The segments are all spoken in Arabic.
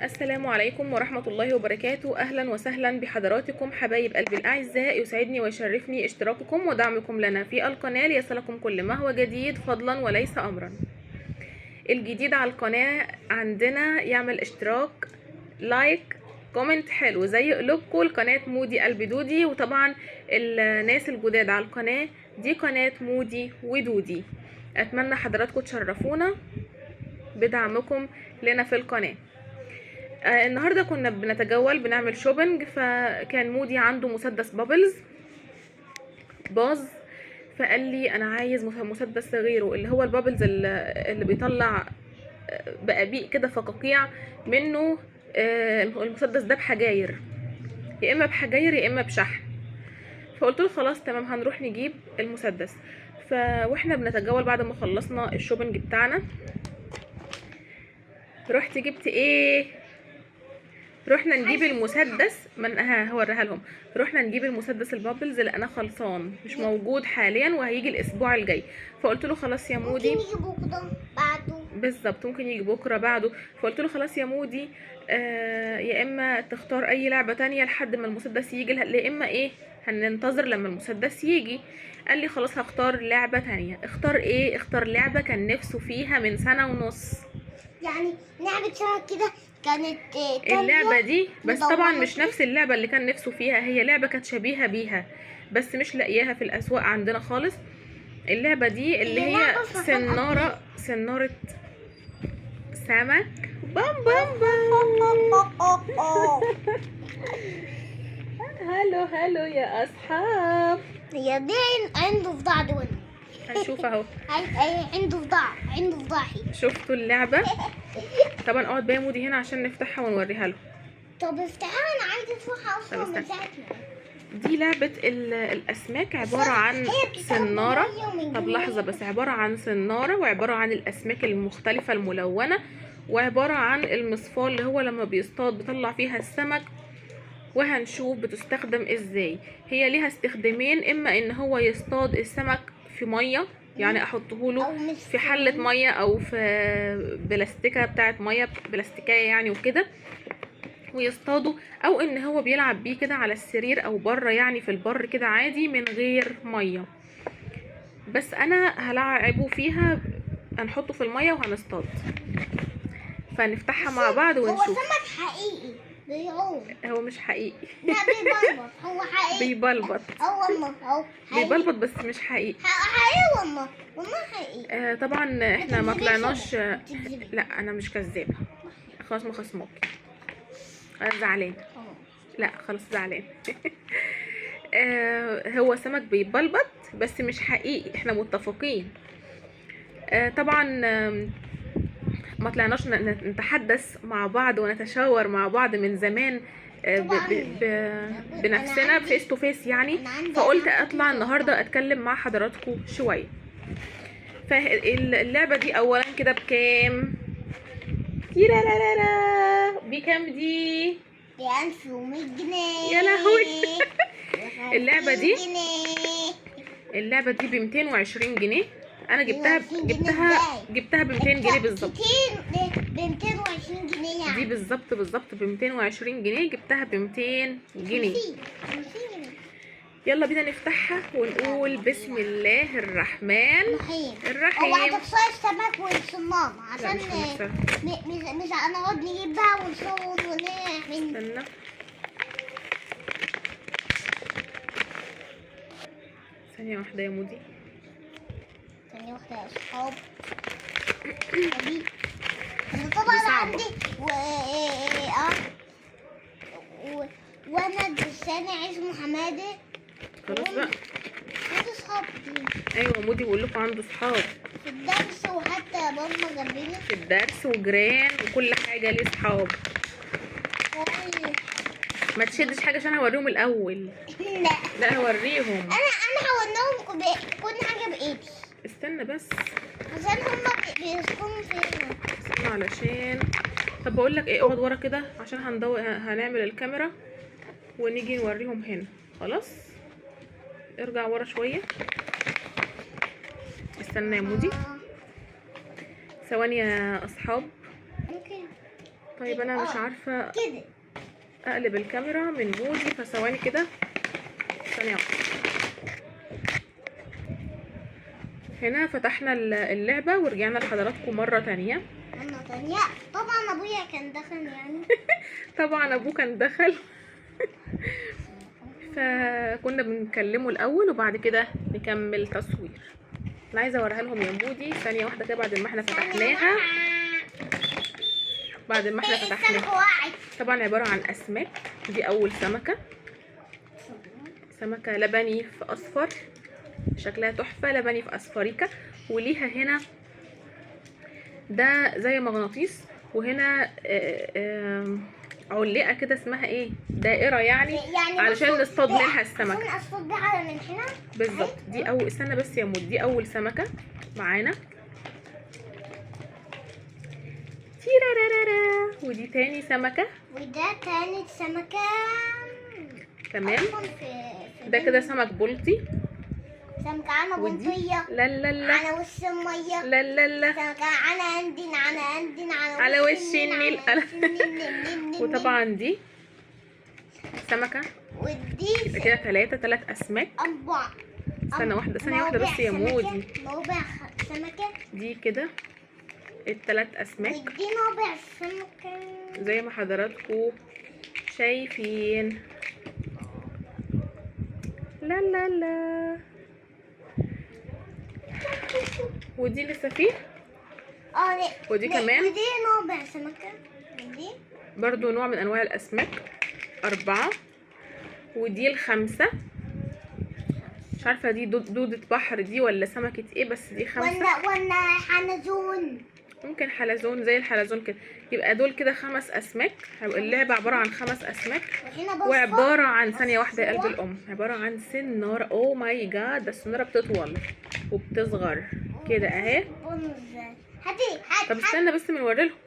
السلام عليكم ورحمة الله وبركاته. أهلا وسهلا بحضراتكم حبايب قلبي الأعزاء، يسعدني ويشرفني اشتراككم ودعمكم لنا في القناة ليصلكم كل ما هو جديد فضلا وليس أمرا. الجديد على القناة عندنا يعمل اشتراك، لايك، كومنت حلو زي قلوبكم لقناة مودي قلب دودي. وطبعا الناس الجداد على القناة دي قناة مودي ودودي، أتمنى حضراتكم تشرفونا بدعمكم لنا في القناة. النهارده كنا بنتجول بنعمل شوبينج، فكان مودي عنده مسدس بابلز باظ، فقال لي انا عايز مسدس غيره، اللي هو البابلز اللي بيطلع بقابيق كده فقاقيع منه. المسدس ده بحجاير، يا اما بحجاير يا اما بشحن. فقلت له خلاص تمام هنروح نجيب المسدس. واحنا بنتجول بعد ما خلصنا الشوبينج بتاعنا، رحت جبت ايه؟ رحنا نجيب المسدس من هوريها لهم. رحنا نجيب المسدس البابلز اللي انا خلصان مش موجود حاليا وهيجي الاسبوع الجاي. فقلت له خلاص يا مودي، ممكن يجي بكره بعده بالظبط ممكن يجي بكره بعده. فقلت له خلاص يا مودي، يا اما تختار اي لعبه تانية لحد ما المسدس يجي، يا اما ايه هننتظر لما المسدس يجي. قال لي خلاص هختار لعبه تانية. اختار ايه؟ اختار لعبه كان نفسه فيها من سنه ونص، يعني لعبة شبه كده كانت اللعبة دي، بس طبعا مش مدورة نفس اللعبة اللي كان نفسه فيها، هي لعبة كانت شبيهة بيها بس مش لاقياها في الأسواق عندنا خالص. اللعبة دي اللي هي هي لعبة فقط سنارة سمك. بام بام بام. هلو يا أصحاب. هي دي عنده فضاع دول. هنشوف اهو. عنده فضاحي. شفتوا اللعبة؟ طبعا اقعد بقى مودي هنا عشان نفتحها ونوريها له. طب افتحها، انا عايزة اشوفها اصلا طب من استنى. ساعتها. دي لعبة الأسماك، عبارة عن سنارة. طب لحظة بس، عبارة عن سنارة وعبارة عن الأسماك المختلفة الملونة، وعبارة عن المصفاة اللي هو لما بيصطاد بيطلع فيها السمك. وهنشوف بتستخدم ازاي. هي ليها استخدامين، اما ان هو يصطاد السمك في مية، يعني احطه له في حلة مية او في بلاستيكة بتاعت مية، بلاستيكية يعني وكده ويصطادوا، او ان هو بيلعب بيه كده على السرير او بره، يعني في البر كده عادي من غير ميه. بس انا هلعبه فيها، هنحطه في الميه وهنصطاد. فنفتحها مع بعض ونشوف. هو سمك حقيقي بيعوم. هو مش حقيقي. لا بيبلبط، هو حقيقي. بيبلبط. هو حقيقي. بيبلبط بس مش حقيقي. حقيقي والله حقيقي. طبعا احنا ما طلعناش. بتكذبي. لا انا مش كذابه، خلاص ما خصمك. انا زعلان. لا خلاص زعلان. هو سمك بيبلبط بس مش حقيقي، احنا متفقين. طبعا ما طلعناش نتحدث مع بعض ونتشاور مع بعض من زمان بنفسنا فيس تو فيس يعني. فقلت اطلع النهارده اتكلم مع حضراتكم شويه. فاللعبه دي اولا كده بكام؟ بكام دي؟ ب1100 جنيه. يا لهوي. اللعبه دي ب 220 جنيه. انا جبتها ب 200 جنيه بالظبط. ب 220 جنيه يعني. دي بالظبط ب 220 جنيه، جبتها ب 200 جنيه. يلا بينا نفتحها ونقول بسم الله الرحمن الرحيم. هو هتفصل السمك والصمام عشان مش هنقعد نجيب بقى ونصور ونعمل. استنى ثانية واحدة يا مودي. ثانية واحدة يا أصحاب. أنا طبعا عندي وانا الثاني اسمه حمادة. خلاص بقى. عنده صحاب. ايوه مودي بقول لكم عنده صحاب في الدرس، وحتى ماما جنبنا في الدرس وجيران وكل حاجة ليه صحاب. ما تشدش حاجة عشان هوريهم الأول. لا هوريهم. أنا هوريهم كل حاجة بإيدي. استنى بس عشان هما بيسكنوا فينا. استنى علشان. طب بقول لك ايه، اقعد ورا كده عشان هنعمل الكاميرا ونيجي نوريهم هنا. خلاص ارجع ورا شوية. استنى يا مودي، ثواني يا اصحاب. ممكن طيب انا مش عارفه كده. اقلب الكاميرا من مودي، فثواني كده، ثانيه واحدة. هنا فتحنا اللعبه ورجعنا لحضراتكم مره تانية. طبعا ابويا كان دخل يعني. طبعا ابوه كان دخل. فكنا بنكلمه الاول وبعد كده نكمل تصوير. انا عايزه اوريها لهم يا مودي ثانيه واحده كده بعد ما احنا فتحناها. طبعا عباره عن اسماك. دي اول سمكه، سمكه لبني في اصفر، شكلها تحفه، لبني في اصفريكا، وليها هنا ده زي مغناطيس، وهنا علقه كده اسمها ايه، دائره يعني علشان نصطاد منها السمك. عشان اصطاد بيها من هنا بالظبط. دي اول، استنى بس يا مود، دي اول سمكه معانا. تيرارارارا. ودي تاني سمكه، وده تالت سمكه. تمام. ده كده سمك بلطي. سمكه انا بلطيه. لا لا لا على وش الميه. لا لا لا سمكه على على وش النيل. وطبعا دي سمكه. ودي يبقى كده ثلاث اسماك. أربعة. ثانيه واحده بس يا مودي. موبع سمكه. دي كده الثلاث اسماك، ودي موبع سمكه زي ما حضراتكم شايفين. لا لا لا. ودي لسه فيه. ودي كمان. ودي موبع سمكه. ودي برضو نوع من انواع الاسماك. 4. ودي الخامسة. مش عارفه دي دودة بحر دي ولا سمكه ايه، بس دي 5. ولا حلزون. ممكن حلزون، زي الحلزون كده. يبقى دول كده 5 اسماك. اللعبه عباره عن 5 اسماك، وعباره عن ثانيه واحده يا قلب الام، عباره عن سناره. اوه ماي جاد، ده السناره بتطول وبتصغر كده اهي. طب استنى بس بنوري لهم.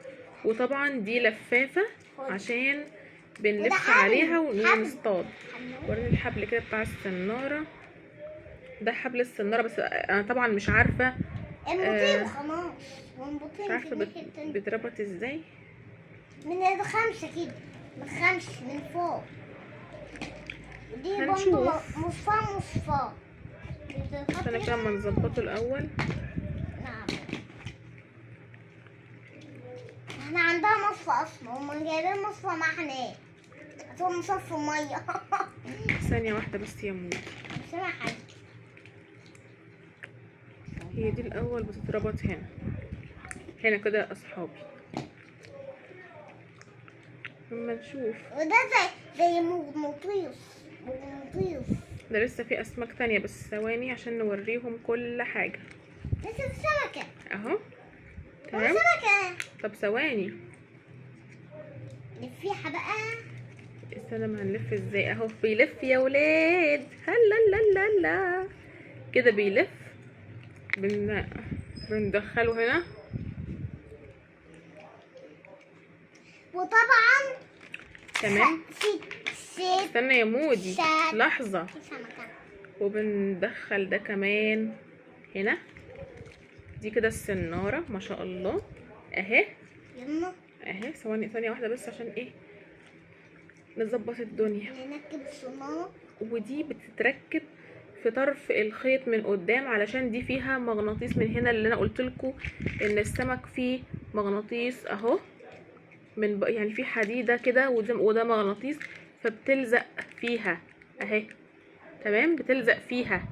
وطبعا دي لفافه عشان بنلف عليها ونصطاد. وريني الحبل كده بتاع السناره. ده حبل السناره، بس انا طبعا مش عارفه خلاص. مش عارفه بتربط ازاي. من الخمسه كده، من الخمسه من فوق. ودي هنشوف. مصفى. استنى كده اما نظبطه الاول. نعم. احنا عندها مصفى اصلا، هم جايبين مصفى معانا. هتقوم مصفى ميه. ثانيه واحده بس يا مو. سامع حاجه. هي دي الاول بتتربط هنا كده يا اصحابي. اما نشوف. وده زي مغناطيس. ده لسه في اسماك تانية، بس ثواني عشان نوريهم كل حاجه. لسه في سمكه اهو. تمام. طب ثواني نلفيها بقى. استنى، ما هنلف ازاي؟ اهو بيلف يا ولاد. هلا لا لا لا كده بيلف. بندخله هنا. وطبعا تمام. استنى يا مودي لحظة. وبندخل ده كمان هنا. دي كده السنارة ما شاء الله اهي. يلا اهي. ثانية واحدة بس عشان ايه نظبط الدنيا. نركب السنارة. ودي بتتركب في طرف الخيط من قدام، علشان دي فيها مغناطيس من هنا، اللي انا قلت لكم ان السمك فيه مغناطيس اهو، من يعني في حديده كده، وده مغناطيس، فبتلزق فيها اهي. تمام. بتلزق فيها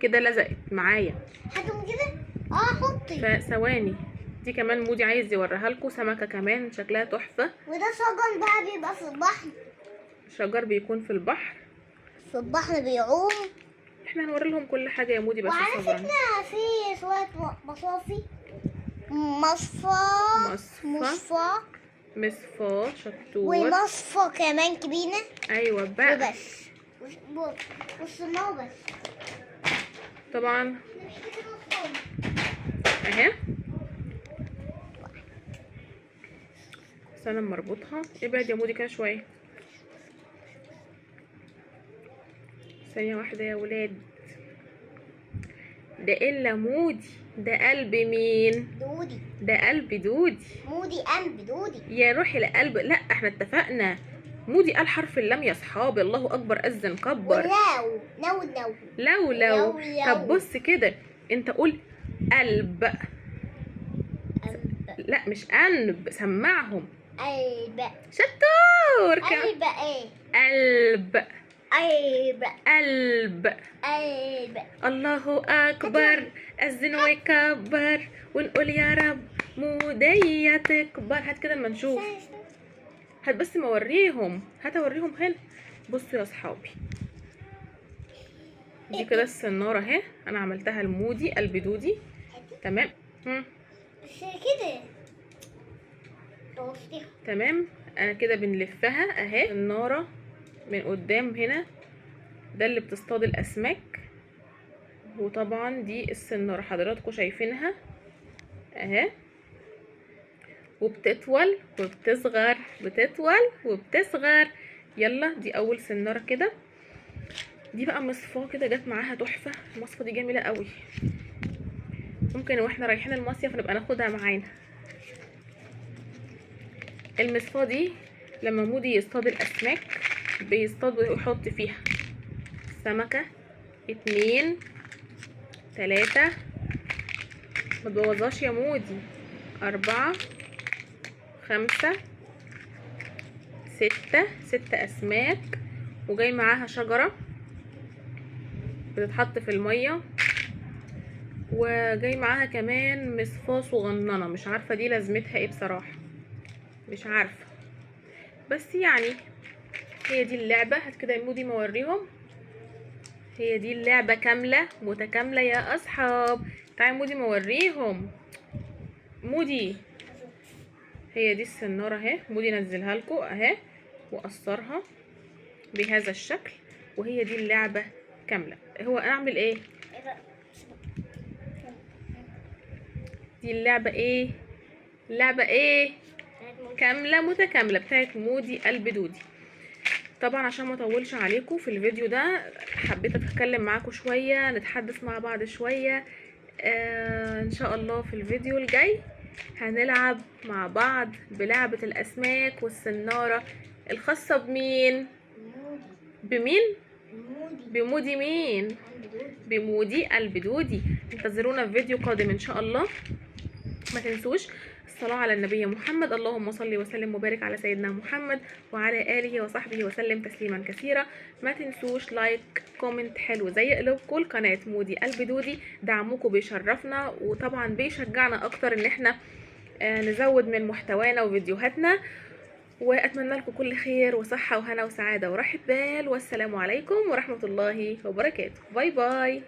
كده، لزقت معايا. حطهم كده. حطي. فثواني. دي كمان مودي عايز يوريها لكم سمكه كمان شكلها تحفه. وده شجر بقى بيبقى في البحر. شجر بيكون في البحر. في البحر بيعوم. احنا هنوري لهم كل حاجه يا مودي، بس وعلى صبرا. فكره في شويه مصافي. مصفى شطور. ومصفى كمان كبيره. ايوه بقى. وبس. والسنارة بس. طبعا اهي. استنى مربوطها. ابعد يا مودي كده شويه. ثانيه واحده يا ولاد. ده الا مودي. ده قلب مين؟ دودي. ده قلب دودي. مودي قلب دودي. يا روحي لقلب، لا احنا اتفقنا. مودي قال حرف اللام يا صحابي. الله اكبر، اذن كبر. ولو لو لو. طب بص كده، انت قول قلب. لا مش انب، سمعهم. قلب. شطور. قلب ايه؟ قلب. قلب. قلب. قلب. الله اكبر، اذن وكبر ونقول يا رب مودية تكبر. هات كده اما نشوف. هات بس موريهم، هات اوريهم هنا. بصوا يا اصحابي، دي كده السناره اهي، انا عملتها المودي قلب دودي. تمام. بس كده تمام. انا كده بنلفها اهي الناره من قدام هنا، ده اللي بتصطاد الاسماك. وطبعا دي السناره حضراتكم شايفينها اهي، وبتطول وبتصغر، بتطول وبتصغر. يلا دي اول سناره كده. دي بقى مصفاه كده جت معاها تحفه. المصفاه دي جميله قوي، ممكن واحنا رايحين المصيف نبقى ناخدها معانا. المصفاه دي لما مودي يصطاد الاسماك بيصطاد ويحط فيها سمكه 2 3، ما تبوظهاش يا مودي، 4 5 6 اسماك. وجاي معاها شجره بتتحط في الميه، وجاي معاها كمان مصفاه صغننه، مش عارفه دي لازمتها ايه بصراحه، مش عارفه، بس يعني هي دي اللعبه. هات كده يا مودي موريهم. هي دي اللعبه كامله متكامله يا اصحاب. تعالي مودي موريهم. مودي، هي دي السناره اهي. مودي نزلها لكم اهي وقصرها بهذا الشكل، وهي دي اللعبه كامله. هو اعمل ايه؟ دي اللعبه ايه؟ اللعبه ايه؟ كامله متكامله بتاعت مودي قلب دودي. طبعا عشان ما اطولش عليكم في الفيديو ده، حبيت اتكلم معاكم شويه، نتحدث مع بعض شويه. ان شاء الله في الفيديو الجاي هنلعب مع بعض بلعبه الاسماك والسناره الخاصه بمين؟ بمين؟ بمودي مين؟ بمودي قلب دودي. انتظرونا في فيديو قادم ان شاء الله. ما تنسوش الصلاة على النبي محمد. اللهم صل وسلم وبارك على سيدنا محمد وعلى آله وصحبه وسلم تسليما كثيرا. ما تنسوش لايك كومنت حلو زي قلوبكم لقناة مودي قلب دودي. دعمكم بيشرفنا وطبعا بيشجعنا اكتر ان احنا نزود من محتوانا وفيديوهاتنا. واتمنى لكم كل خير وصحة وهنا وسعادة وراحة بال، والسلام عليكم ورحمة الله وبركاته. باي باي.